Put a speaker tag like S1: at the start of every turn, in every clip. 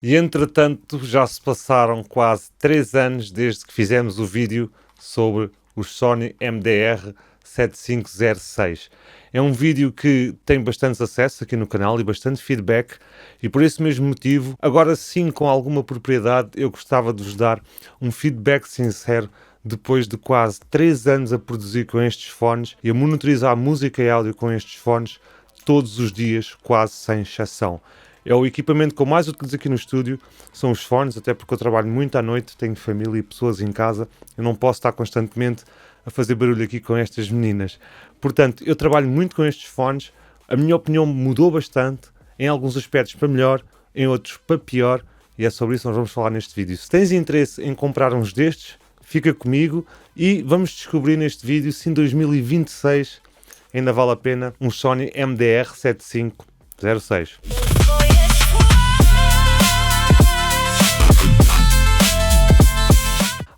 S1: E entretanto já se passaram quase 3 anos desde que fizemos o vídeo sobre os Sony MDR7506. É um vídeo que tem bastantes acessos aqui no canal e bastante feedback, e por esse mesmo motivo, agora sim com alguma propriedade, eu gostava de vos dar um feedback sincero depois de quase 3 anos a produzir com estes fones e a monitorizar música e áudio com estes fones todos os dias, quase sem exceção. É o equipamento que eu mais utilizo aqui no estúdio, são os fones, até porque eu trabalho muito à noite, tenho família e pessoas em casa, eu não posso estar constantemente a fazer barulho aqui com estas meninas. Portanto, eu trabalho muito com estes fones, a minha opinião mudou bastante, em alguns aspectos para melhor, em outros para pior, e é sobre isso que nós vamos falar neste vídeo. Se tens interesse em comprar uns destes, fica comigo e vamos descobrir neste vídeo se em 2026 ainda vale a pena um Sony MDR7506.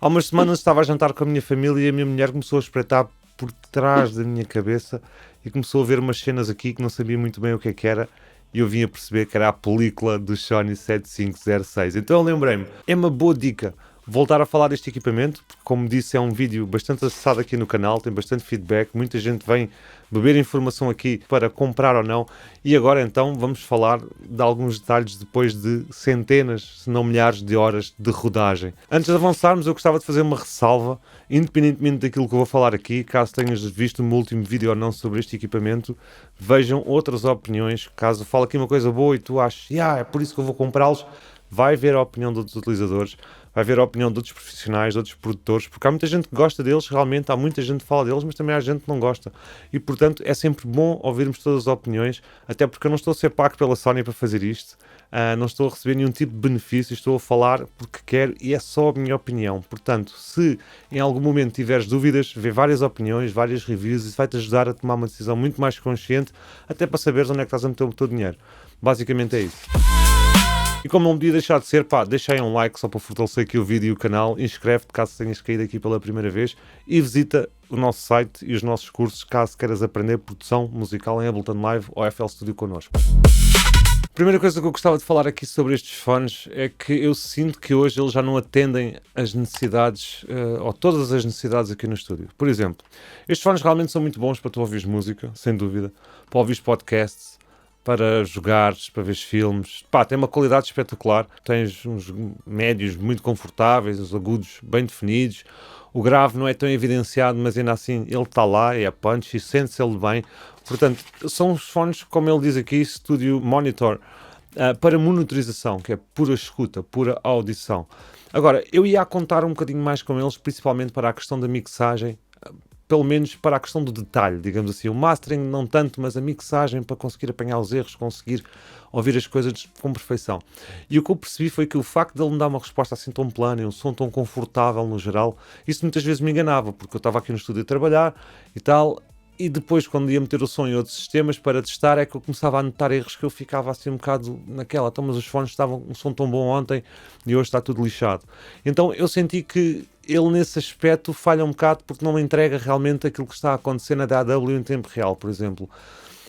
S1: Há umas semanas estava a jantar com a minha família e a minha mulher começou a espreitar por trás da minha cabeça e começou a ver umas cenas aqui que não sabia muito bem o que é que era, e eu vim a perceber que era a película do Sony 7506. Então eu lembrei-me, é uma boa dica voltar a falar deste equipamento, porque como disse é um vídeo bastante acessado aqui no canal, tem bastante feedback, muita gente vem beber informação aqui para comprar ou não, e agora então vamos falar de alguns detalhes depois de centenas, se não milhares de horas de rodagem. Antes de avançarmos, eu gostava de fazer uma ressalva, independentemente daquilo que eu vou falar aqui, caso tenhas visto o meu último vídeo ou não sobre este equipamento, vejam outras opiniões, caso eu fale aqui uma coisa boa e tu achas, é por isso que eu vou comprá-los, vai ver a opinião de outros utilizadores, vai ver a opinião de outros profissionais, de outros produtores, porque há muita gente que gosta deles, realmente há muita gente que fala deles, mas também há gente que não gosta. E, portanto, é sempre bom ouvirmos todas as opiniões, até porque eu não estou a ser pago pela Sony para fazer isto, não estou a receber nenhum tipo de benefício, estou a falar porque quero e é só a minha opinião. Portanto, se em algum momento tiveres dúvidas, vê várias opiniões, várias reviews, isso vai-te ajudar a tomar uma decisão muito mais consciente, até para saberes onde é que estás a meter o teu dinheiro. Basicamente é isso. E como não podia deixar de ser, deixa aí um like só para fortalecer aqui o vídeo e o canal, inscreve-te caso tenhas caído aqui pela primeira vez e visita o nosso site e os nossos cursos caso queiras aprender produção musical em Ableton Live ou FL Studio connosco. A primeira coisa que eu gostava de falar aqui sobre estes fones é que eu sinto que hoje eles já não atendem as necessidades, ou todas as necessidades aqui no estúdio. Por exemplo, estes fones realmente são muito bons para tu ouvires música, sem dúvida, para ouvires podcasts, para jogares, para ver filmes. Tem uma qualidade espetacular. Tens uns médios muito confortáveis, os agudos bem definidos. O grave não é tão evidenciado, mas ainda assim ele está lá, é a punch e sente-se ele bem. Portanto, são os fones, como ele diz aqui, Studio Monitor, para monitorização, que é pura escuta, pura audição. Agora, eu ia a contar um bocadinho mais com eles, principalmente para a questão da mixagem, pelo menos para a questão do detalhe, digamos assim. O mastering não tanto, mas a mixagem para conseguir apanhar os erros, conseguir ouvir as coisas com perfeição. E o que eu percebi foi que o facto de ele me dar uma resposta assim tão plana, um som tão confortável no geral, isso muitas vezes me enganava, porque eu estava aqui no estúdio a trabalhar e tal, e depois quando ia meter o som em outros sistemas para testar é que eu começava a notar erros que eu ficava assim um bocado naquela, então mas os fones estavam um som tão bom ontem e hoje está tudo lixado. Então eu senti que ele nesse aspecto falha um bocado porque não me entrega realmente aquilo que está a acontecer na DAW em tempo real, por exemplo.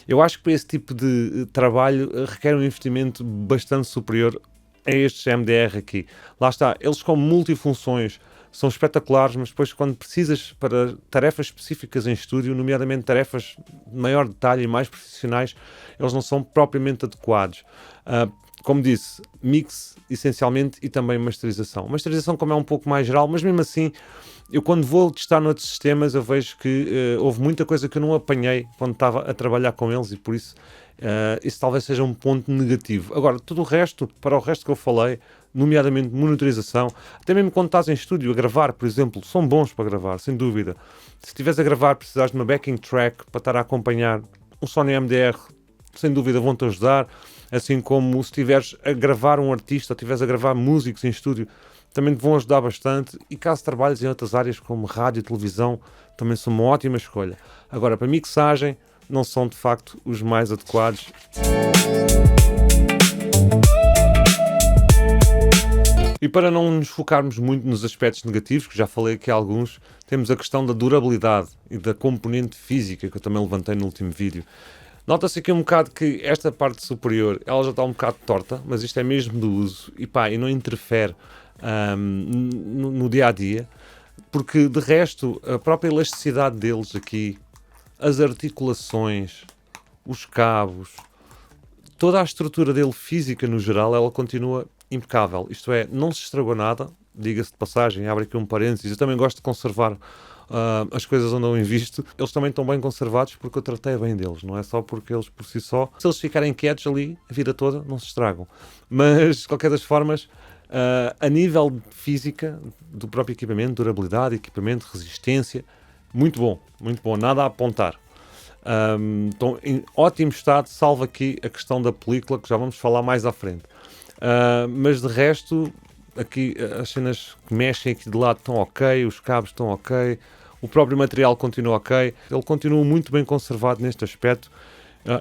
S1: Eu acho que para esse tipo de trabalho requer um investimento bastante superior a estes MDR aqui. Lá está, eles com multifunções são espetaculares, mas depois quando precisas para tarefas específicas em estúdio, nomeadamente tarefas de maior detalhe e mais profissionais, eles não são propriamente adequados. Como disse, mix essencialmente e também masterização. Masterização como é um pouco mais geral, mas mesmo assim, eu quando vou testar noutros sistemas, eu vejo que houve muita coisa que eu não apanhei quando estava a trabalhar com eles e por isso isso talvez seja um ponto negativo. Agora, tudo o resto, para o resto que eu falei, nomeadamente monitorização, até mesmo quando estás em estúdio a gravar, por exemplo, são bons para gravar, sem dúvida. Se estiveres a gravar, precisares de uma backing track para estar a acompanhar um Sony MDR, sem dúvida vão-te ajudar, assim como se estiveres a gravar um artista, ou estiveres a gravar músicos em estúdio, também te vão ajudar bastante, e caso trabalhes em outras áreas como rádio e televisão, também são uma ótima escolha. Agora, para mixagem, não são de facto os mais adequados. E para não nos focarmos muito nos aspectos negativos, que já falei aqui alguns, temos a questão da durabilidade e da componente física, que eu também levantei no último vídeo. Nota-se aqui um bocado que esta parte superior, ela já está um bocado torta, mas isto é mesmo do uso e não interfere no dia a dia, porque de resto a própria elasticidade deles aqui, as articulações, os cabos, toda a estrutura dele física no geral, ela continua impecável. Isto é, não se estragou nada, diga-se de passagem, abre aqui um parênteses. Eu também gosto de conservar as coisas onde eu invisto. Eles também estão bem conservados porque eu tratei bem deles, não é só porque eles por si só, se eles ficarem quietos ali a vida toda, não se estragam. Mas, de qualquer das formas, a nível de física do próprio equipamento, durabilidade, equipamento, resistência, muito bom, nada a apontar. Estão em ótimo estado, salvo aqui a questão da película, que já vamos falar mais à frente. Mas de resto, aqui as cenas que mexem aqui de lado estão ok, os cabos estão ok, o próprio material continua ok, ele continua muito bem conservado neste aspecto.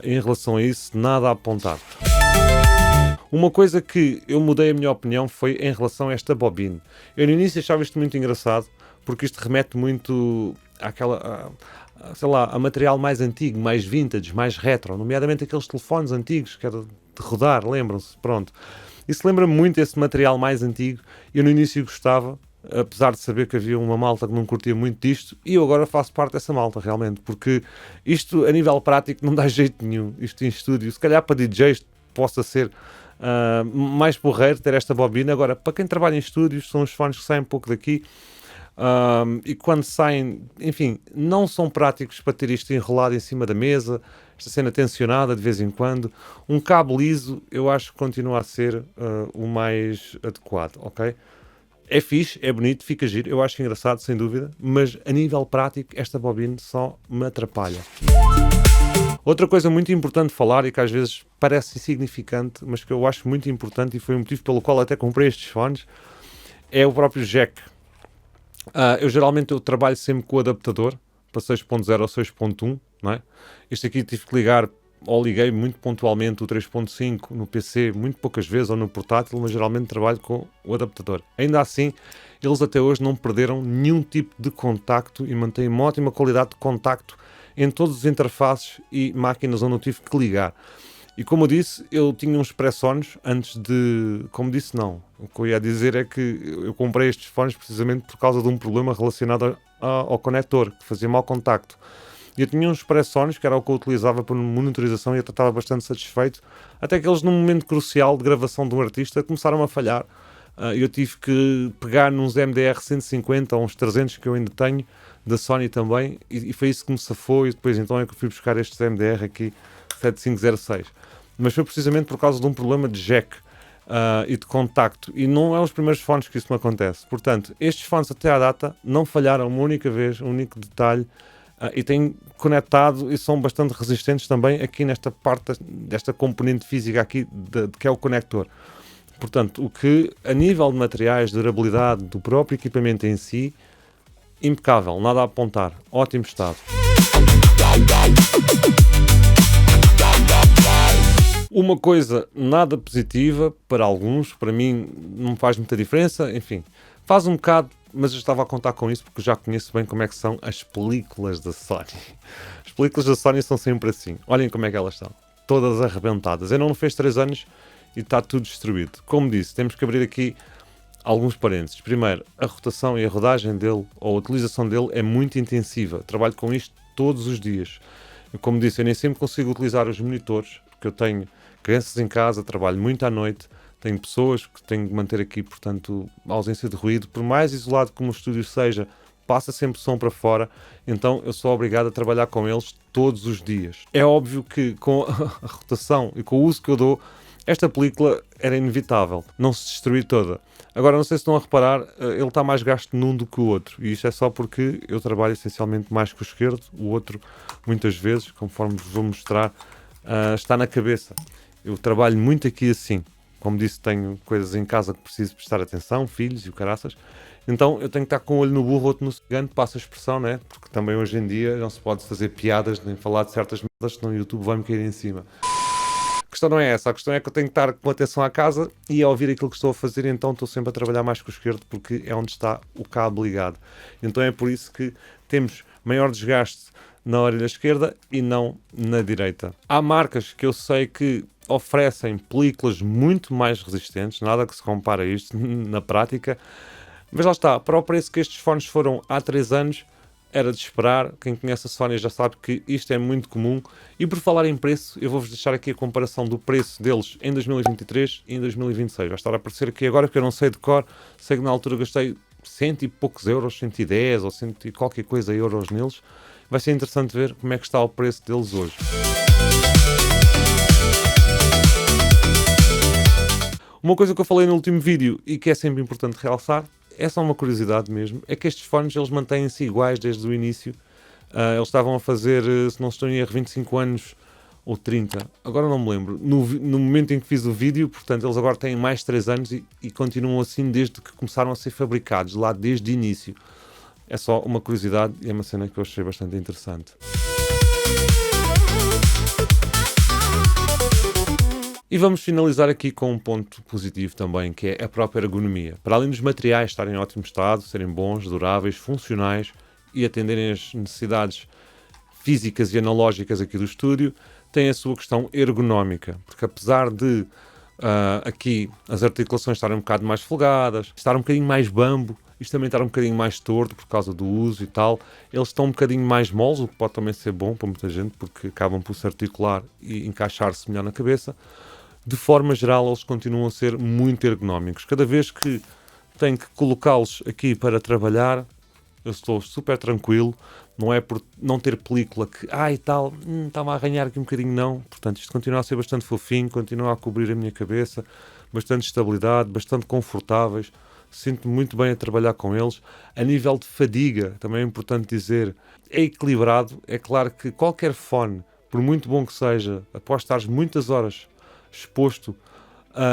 S1: Em relação a isso, nada a apontar. Uma coisa que eu mudei a minha opinião foi em relação a esta bobine. Eu no início achava isto muito engraçado, porque isto remete muito àquela, sei lá, a material mais antigo, mais vintage, mais retro, nomeadamente aqueles telefones antigos que era de rodar, lembram-se? Pronto. Isso lembra-me muito esse material mais antigo. Eu no início gostava, apesar de saber que havia uma malta que não curtia muito disto, e eu agora faço parte dessa malta, realmente, porque isto, a nível prático, não dá jeito nenhum. Isto em estúdio, se calhar para DJs possa ser mais porreiro ter esta bobina. Agora, para quem trabalha em estúdios, são os fones que saem um pouco daqui, e quando saem, enfim, não são práticos para ter isto enrolado em cima da mesa, esta cena tensionada de vez em quando. Um cabo liso, eu acho que continua a ser o mais adequado, ok? É fixe, é bonito, fica giro, eu acho engraçado, sem dúvida, mas a nível prático, esta bobina só me atrapalha. Outra coisa muito importante de falar e que às vezes parece insignificante, mas que eu acho muito importante e foi o motivo pelo qual até comprei estes fones, é o próprio jack. Eu geralmente trabalho sempre com o adaptador para 6.0 ou 6.1, não é? Este aqui tive que ligar, ou liguei muito pontualmente o 3.5 no PC, muito poucas vezes, ou no portátil, mas geralmente trabalho com o adaptador. Ainda assim, eles até hoje não perderam nenhum tipo de contacto e mantêm uma ótima qualidade de contacto em todas as interfaces e máquinas onde eu tive que ligar. E como eu disse, eu tinha uns pré-sons antes de... Como disse, não. O que eu ia dizer é que eu comprei estes fones precisamente por causa de um problema relacionado ao conector, que fazia mau contacto. Eu tinha uns pré-sons, que era o que eu utilizava para monitorização, e eu estava bastante satisfeito, até que eles, num momento crucial de gravação de um artista, começaram a falhar. Eu tive que pegar nos MDR 150 ou uns 300 que eu ainda tenho, da Sony também, e foi isso que me safou, e depois então é que eu fui buscar estes MDR aqui 7506. Mas foi precisamente por causa de um problema de jack e de contacto, e não é os primeiros fones que isso me acontece. Portanto, estes fones até à data não falharam uma única vez, um único detalhe, e têm conectado e são bastante resistentes também aqui nesta parte, desta componente física aqui, que é o conector. Portanto, o que a nível de materiais, de durabilidade do próprio equipamento em si, impecável, nada a apontar, ótimo estado. Uma coisa nada positiva para alguns, para mim não faz muita diferença, enfim, faz um bocado, mas eu estava a contar com isso porque já conheço bem como é que são as películas da Sony. As películas da Sony são sempre assim, olhem como é que elas estão, todas arrebentadas. Eu não fez 3 anos e está tudo destruído. Como disse, temos que abrir aqui alguns parênteses. Primeiro, a rotação e a rodagem dele, ou a utilização dele, é muito intensiva. Trabalho com isto todos os dias. Como disse, eu nem sempre consigo utilizar os monitores, porque eu tenho crianças em casa, trabalho muito à noite, tenho pessoas que tenho de manter aqui, portanto, a ausência de ruído. Por mais isolado como o estúdio seja, passa sempre som para fora, então eu sou obrigado a trabalhar com eles todos os dias. É óbvio que com a rotação e com o uso que eu dou, esta película era inevitável, não se destruir toda. Agora, não sei se estão a reparar, ele está mais gasto num do que o outro, e isto é só porque eu trabalho essencialmente mais com o esquerdo, o outro, muitas vezes, conforme vos vou mostrar, está na cabeça. Eu trabalho muito aqui assim. Como disse, tenho coisas em casa que preciso prestar atenção, filhos e o caraças. Então eu tenho que estar com um olho no burro, outro no cigano, passa a expressão, né? Porque também hoje em dia não se pode fazer piadas nem falar de certas merdas, senão o YouTube vai-me cair em cima. A questão não é essa, a questão é que eu tenho que estar com atenção à casa e a ouvir aquilo que estou a fazer, então estou sempre a trabalhar mais com o esquerdo porque é onde está o cabo ligado. Então é por isso que temos maior desgaste na orelha esquerda e não na direita. Há marcas que eu sei que oferecem películas muito mais resistentes, nada que se compare a isto na prática, mas lá está, para o preço que estes fones foram há 3 anos, era de esperar. Quem conhece a Sony já sabe que isto é muito comum. E por falar em preço, eu vou-vos deixar aqui a comparação do preço deles em 2023 e em 2026. Vai estar a aparecer aqui agora, porque eu não sei de cor. Sei que na altura gastei cento e poucos euros, 110 ou cento e qualquer coisa euros neles. Vai ser interessante ver como é que está o preço deles hoje. Uma coisa que eu falei no último vídeo e que é sempre importante realçar, é só uma curiosidade mesmo, é que estes fones eles mantêm-se iguais desde o início. Eles estavam a fazer, se não estou em erro, 25 anos ou 30, agora não me lembro, no momento em que fiz o vídeo. Portanto eles agora têm mais 3 anos e continuam assim desde que começaram a ser fabricados, lá desde o início. É só uma curiosidade e é uma cena que eu achei bastante interessante. E vamos finalizar aqui com um ponto positivo também, que é a própria ergonomia. Para além dos materiais estarem em ótimo estado, serem bons, duráveis, funcionais e atenderem às necessidades físicas e analógicas aqui do estúdio, tem a sua questão ergonómica, porque apesar de aqui as articulações estarem um bocado mais folgadas, estar um bocadinho mais bambo, isto também estar um bocadinho mais torto por causa do uso e tal, eles estão um bocadinho mais moles, o que pode também ser bom para muita gente, porque acabam por se articular e encaixar-se melhor na cabeça. De forma geral, eles continuam a ser muito ergonómicos. Cada vez que tenho que colocá-los aqui para trabalhar, eu estou super tranquilo. Não é por não ter película que, e tal, está-me a arranhar aqui um bocadinho, não. Portanto, isto continua a ser bastante fofinho, continua a cobrir a minha cabeça, bastante estabilidade, bastante confortáveis. Sinto-me muito bem a trabalhar com eles. A nível de fadiga, também é importante dizer, é equilibrado. É claro que qualquer fone, por muito bom que seja, após estares muitas horas exposto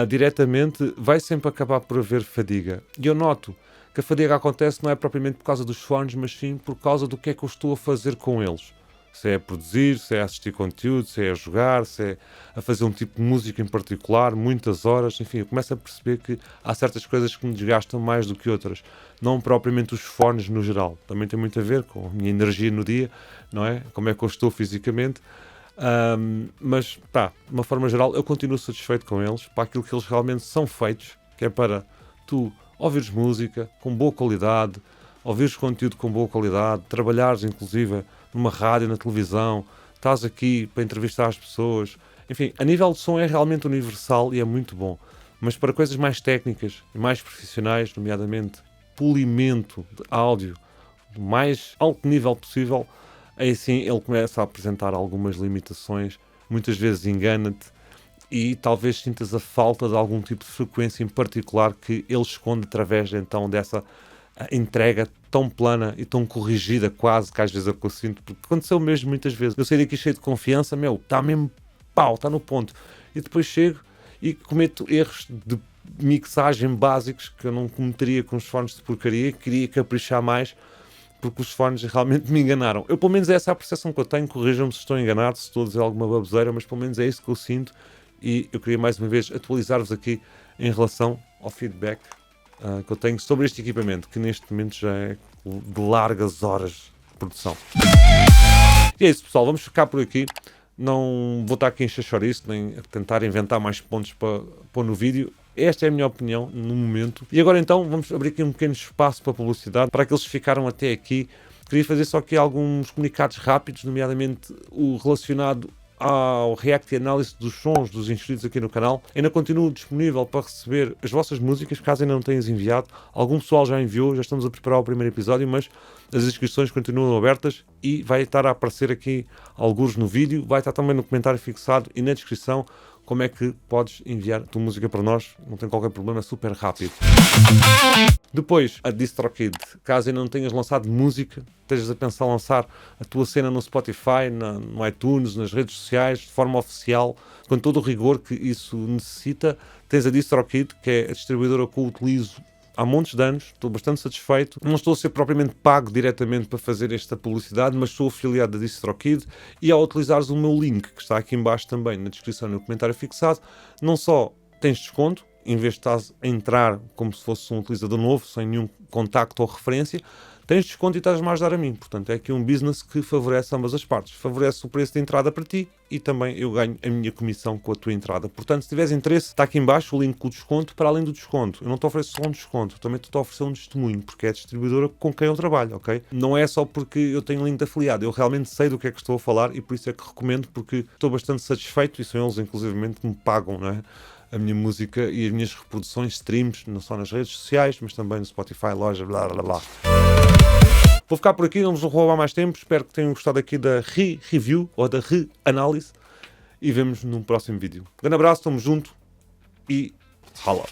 S1: diretamente, vai sempre acabar por haver fadiga. E eu noto que a fadiga acontece não é propriamente por causa dos fones, mas sim por causa do que é que eu estou a fazer com eles. Se é a produzir, se é a assistir conteúdo, se é a jogar, se é a fazer um tipo de música em particular, muitas horas, enfim, eu começo a perceber que há certas coisas que me desgastam mais do que outras. Não propriamente os fones no geral. Também tem muito a ver com a minha energia no dia, não é? Como é que eu estou fisicamente. Mas, de uma forma geral, eu continuo satisfeito com eles, para aquilo que eles realmente são feitos, que é para tu ouvires música com boa qualidade, ouvires conteúdo com boa qualidade, trabalhares inclusive numa rádio, na televisão, estás aqui para entrevistar as pessoas. Enfim, a nível de som é realmente universal e é muito bom. Mas para coisas mais técnicas e mais profissionais, nomeadamente polimento de áudio do mais alto nível possível, aí sim ele começa a apresentar algumas limitações, muitas vezes engana-te e talvez sintas a falta de algum tipo de frequência em particular que ele esconde através então dessa entrega tão plana e tão corrigida quase, que às vezes é o que eu sinto, porque aconteceu mesmo muitas vezes. Eu saí daqui cheio de confiança, está mesmo pau, está no ponto, e depois chego e cometo erros de mixagem básicos que eu não cometeria com os fones de porcaria, queria caprichar mais, porque os fones realmente me enganaram. Eu, pelo menos, essa é a percepção que eu tenho. Corrijam-me se estou enganado, se estou a dizer alguma baboseira, mas pelo menos é isso que eu sinto. E eu queria mais uma vez atualizar-vos aqui em relação ao feedback que eu tenho sobre este equipamento, que neste momento já é de largas horas de produção. E é isso, pessoal, vamos ficar por aqui. Não vou estar aqui a encher chouriço, nem a tentar inventar mais pontos para pôr no vídeo. Esta é a minha opinião no momento. E agora então vamos abrir aqui um pequeno espaço para publicidade, para aqueles que ficaram até aqui. Queria fazer só aqui alguns comunicados rápidos, nomeadamente o relacionado ao react e análise dos sons dos inscritos aqui no canal. Ainda continuo disponível para receber as vossas músicas, caso ainda não tenhas enviado. Algum pessoal já enviou, já estamos a preparar o primeiro episódio, mas as inscrições continuam abertas e vai estar a aparecer aqui alguns no vídeo, vai estar também no comentário fixado e na descrição como é que podes enviar a tua música para nós. Não tem qualquer problema, é super rápido. Depois, a DistroKid. Caso ainda não tenhas lançado música, estejas a pensar lançar a tua cena no Spotify, no iTunes, nas redes sociais, de forma oficial, com todo o rigor que isso necessita, tens a DistroKid, que é a distribuidora que eu utilizo há montes de anos, estou bastante satisfeito. Não estou a ser propriamente pago diretamente para fazer esta publicidade, mas sou afiliado da DistroKid e ao utilizares o meu link, que está aqui em baixo também na descrição e no comentário fixado, não só tens desconto, em vez de estás a entrar como se fosse um utilizador novo, sem nenhum contacto ou referência, tens desconto e estás-me a ajudar a mim. Portanto, é aqui um business que favorece ambas as partes. Favorece o preço de entrada para ti e também eu ganho a minha comissão com a tua entrada. Portanto, se tiveres interesse, está aqui em baixo o link com o desconto. Para além do desconto, eu não te ofereço só um desconto, também te estou a oferecer um testemunho, porque é a distribuidora com quem eu trabalho, ok? Não é só porque eu tenho link de afiliado, eu realmente sei do que é que estou a falar e por isso é que recomendo, porque estou bastante satisfeito e são eles, inclusivamente, que me pagam, não é? A minha música e as minhas reproduções, streams, não só nas redes sociais, mas também no Spotify, loja, blá blá blá. Vou ficar por aqui, não vos vou roubar mais tempo. Espero que tenham gostado aqui da review ou da reanálise e vemos num próximo vídeo. Grande abraço, estamos juntos e hala!